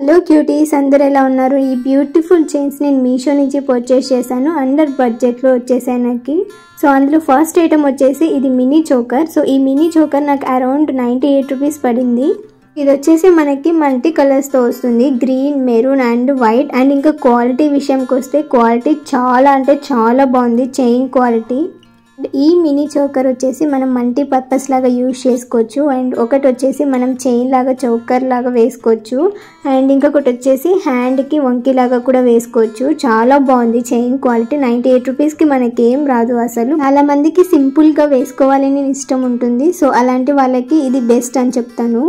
Hello cuties, అందరు ఎలా ఉన్నారు? ఈ బ్యూటిఫుల్ చైన్స్ నేను మీషో నుంచి పర్చేస్ చేశాను. అండర్ బడ్జెట్లో వచ్చేసాయి నాకు. సో అందులో ఫస్ట్ ఐటమ్ వచ్చేసి ఇది మినీ చోకర్. సో ఈ మినీ చోకర్ నాకు అరౌండ్ 98 రూపీస్ పడింది. ఇది వచ్చేసి మనకి మల్టీ కలర్స్తో వస్తుంది, green, maroon and white. And ఇంకా క్వాలిటీ విషయంకి వస్తే క్వాలిటీ చాలా అంటే చాలా బాగుంది, చైన్ క్వాలిటీ. ఈ మినీ చోకర్ వచ్చేసి మనం మల్టీ పర్పస్ లాగా యూజ్ చేసుకోవచ్చు. అండ్ ఒకటి వచ్చేసి మనం చైన్ లాగా చోకర్ లాగా వేసుకోవచ్చు. అండ్ ఇంకొకటి వచ్చేసి హ్యాండ్కి వంకి లాగా కూడా వేసుకోవచ్చు. చాలా బాగుంది చైన్ క్వాలిటీ. 98 రూపీస్కి మనకేం రాదు అసలు. చాలా మందికి సింపుల్గా వేసుకోవాలని ఇష్టం ఉంటుంది. సో అలాంటి వాళ్ళకి ఇది బెస్ట్ అని చెప్తాను.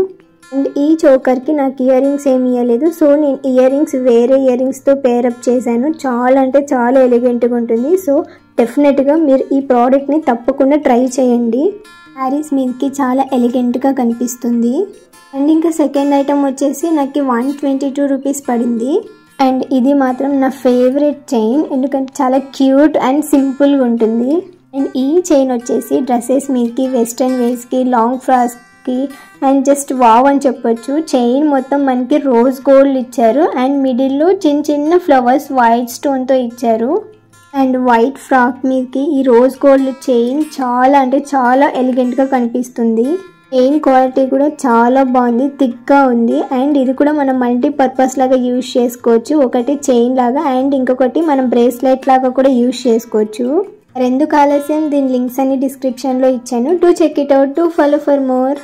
అండ్ ఈ చోకర్కి నాకు ఇయర్ రింగ్స్ ఏమి ఇవ్వలేదు. సో నేను ఇయర్ రింగ్స్ వేరే ఇయర్ రింగ్స్తో పేరప్ చేశాను. చాలా అంటే చాలా ఎలిగెంట్గా ఉంటుంది. సో డెఫినెట్గా మీరు ఈ ప్రోడక్ట్ని తప్పకుండా ట్రై చేయండి. శారీస్ మీదకి చాలా ఎలిగెంట్గా కనిపిస్తుంది. అండ్ ఇంకా సెకండ్ ఐటమ్ వచ్చేసి నాకు 122 రూపీస్ పడింది. అండ్ ఇది మాత్రం నా ఫేవరెట్ చైన్, ఎందుకంటే చాలా క్యూట్ అండ్ సింపుల్గా ఉంటుంది. అండ్ ఈ చైన్ వచ్చేసి డ్రెస్సెస్ మీదకి, వెస్ట్రన్ వేర్స్కి, లాంగ్ ఫ్రాక్స్కి అండ్ జస్ట్ వావ్ అని చెప్పొచ్చు. చైన్ మొత్తం మనకి రోజ్ గోల్డ్ ఇచ్చారు. అండ్ మిడిల్లో చిన్న చిన్న ఫ్లవర్స్ వైట్ స్టోన్తో ఇచ్చారు. అండ్ వైట్ ఫ్రాక్ మీదకి ఈ రోజ్ గోల్డ్ చైన్ చాలా అంటే చాలా ఎలిగెంట్గా కనిపిస్తుంది. చైన్ క్వాలిటీ కూడా చాలా బాగుంది, థిక్గా ఉంది. అండ్ ఇది కూడా మనం మల్టీ పర్పస్ లాగా యూజ్ చేసుకోవచ్చు. ఒకటి చైన్ లాగా అండ్ ఇంకొకటి మనం బ్రేస్లెట్ లాగా కూడా యూజ్ చేసుకోవచ్చు. ఎందుకు ఆలస్యం, దీని లింక్స్ అన్ని డిస్క్రిప్షన్లో ఇచ్చాను. To check it out, to follow for more.